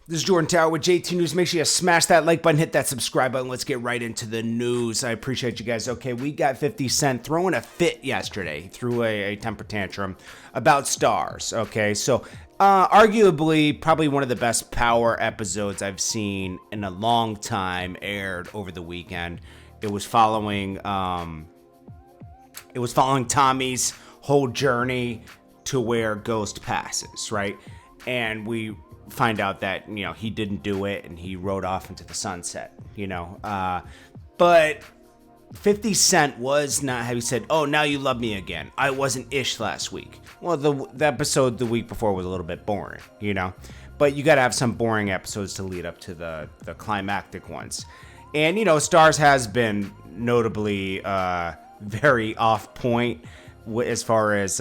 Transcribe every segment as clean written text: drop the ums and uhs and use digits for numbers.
This is Jordan Tower with JT News. Make sure you smash that like button, hit that subscribe button. Let's get right into the news. I appreciate you guys. Okay, we got 50 Cent throwing a fit yesterday. He threw a temper tantrum about Starz. Okay, so arguably probably one of the best power episodes I've seen in a long time aired over the weekend. It was following Tommy's whole journey to where Ghost passes, right? And we find out that, you know, he didn't do it and he rode off into the sunset, you know. But 50 Cent was not how he said, "Oh, now you love me again. I wasn't ish last week." Well, the episode the week before was a little bit boring, you know. But you got to have some boring episodes to lead up to the climactic ones. And, you know, Starz has been notably very off point as far as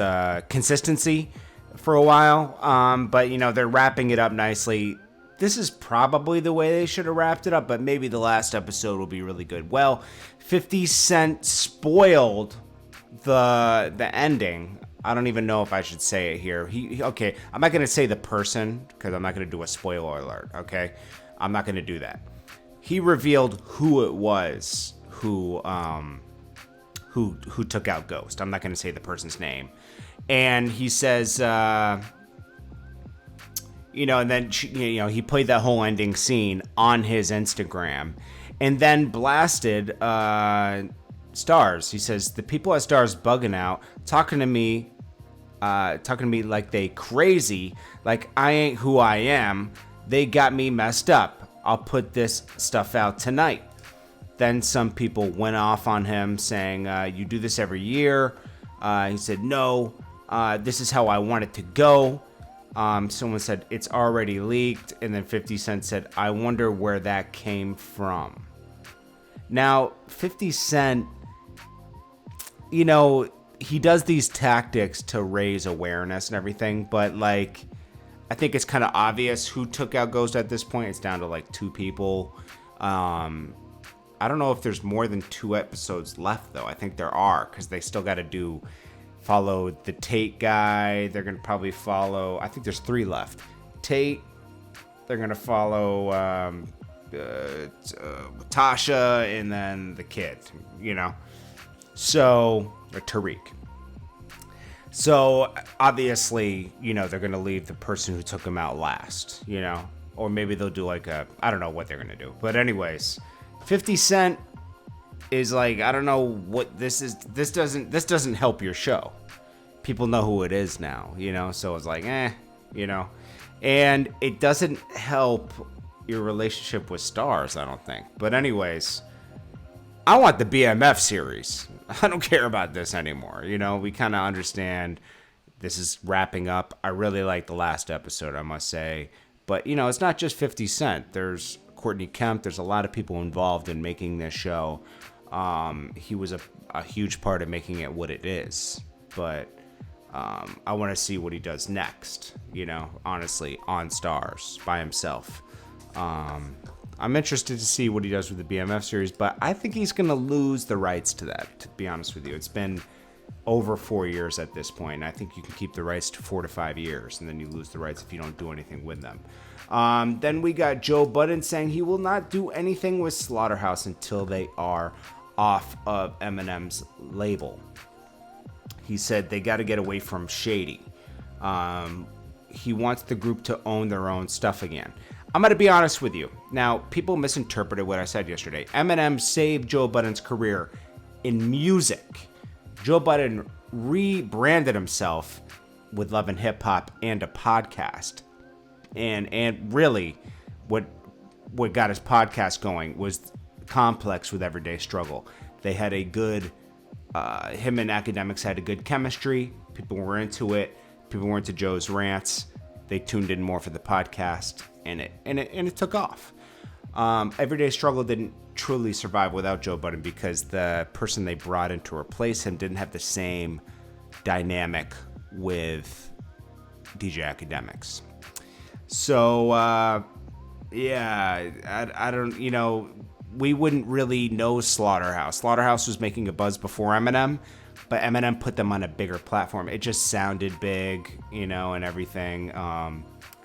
consistency for a while, but you know, they're wrapping it up nicely. This is probably the way they should have wrapped it up, but maybe the last episode will be really good. Well, 50 Cent spoiled the ending. I don't even know if I should say it here. Okay, I'm not gonna say the person because I'm not gonna do a spoiler alert. Okay, I'm not gonna do that. He revealed who it was who took out Ghost. I'm not gonna say the person's name. And he says, you know, and then, you know, he played that whole ending scene on his Instagram and then blasted Starz. He says, the people at Starz bugging out, talking to me like they crazy, like I ain't who I am. They got me messed up. I'll put this stuff out tonight. Then some people went off on him saying, you do this every year. He said, no. This is how I want it to go. Someone said it's already leaked, and then 50 Cent said, I wonder where that came from. Now, 50 Cent, you know, he does these tactics to raise awareness and everything, but like, I think it's kind of obvious who took out Ghost at this point. It's down to like 2 people. I don't know if there's more than 2 episodes left, though. I think there are, because they still got to follow the Tate guy. They're going to probably follow, I think there's 3 left. Tate, they're going to follow Tasha, and then the kid, you know. So, or Tariq. So, obviously, you know, they're going to leave the person who took him out last, you know. Or maybe they'll do like I don't know what they're going to do. But anyways, 50 Cent is like, I don't know what this is. This doesn't help your show. People know who it is now, you know, so it's like, you know, and it doesn't help your relationship with Starz, I don't think. But anyways, I want the BMF series. I don't care about this anymore. You know, we kind of understand this is wrapping up. I really like the last episode, I must say. But, you know, it's not just 50 Cent. There's Courtney Kemp. There's a lot of people involved in making this show. He was a huge part of making it what it is. But I want to see what he does next, you know, honestly, on Starz by himself. I'm interested to see what he does with the BMF series, but I think he's going to lose the rights to that, to be honest with you. It's been over 4 years at this point, and I think you can keep the rights to 4 to 5 years, and then you lose the rights if you don't do anything with them. Then we got Joe Budden saying he will not do anything with Slaughterhouse until they are off of Eminem's label. He said they got to get away from Shady. He wants the group to own their own stuff again. I'm going to be honest with you. Now, people misinterpreted what I said yesterday. Eminem saved Joe Budden's career in music. Joe Budden rebranded himself with Love and Hip Hop and a podcast. And really, what got his podcast going was Complex with Everyday Struggle. They had a good, him and Akademiks had a good chemistry. People were into it. People were into Joe's rants. They tuned in more for the podcast, and it took off. Everyday Struggle didn't truly survive without Joe Budden because the person they brought in to replace him didn't have the same dynamic with DJ Akademiks. So, yeah, I don't, you know, we wouldn't really know Slaughterhouse. Slaughterhouse was making a buzz before Eminem, but Eminem put them on a bigger platform. It just sounded big, you know, and everything.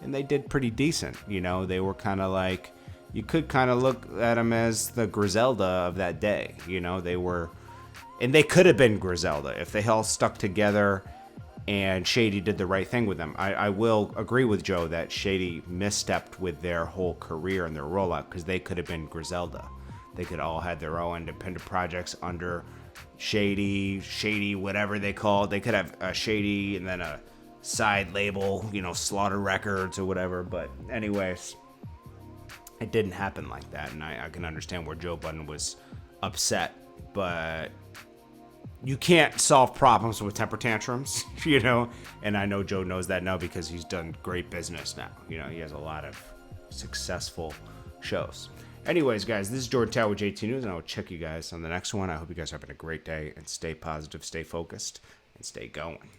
and they did pretty decent. You know, they were kind of like, you could kind of look at them as the Griselda of that day. You know, they were, and they could have been Griselda if they all stuck together and Shady did the right thing with them. I will agree with Joe that Shady misstepped with their whole career and their rollout, because they could have been Griselda. They could all had their own independent projects under Shady, whatever they call it. They could have a Shady and then a side label, you know, Slaughter Records or whatever. But anyways, it didn't happen like that, and I can understand where Joe Budden was upset, but you can't solve problems with temper tantrums, you know, and I know Joe knows that now because he's done great business now. You know, he has a lot of successful shows. Anyways, guys, this is Jordan Tower with JT News, and I will check you guys on the next one. I hope you guys are having a great day, and stay positive, stay focused, and stay going.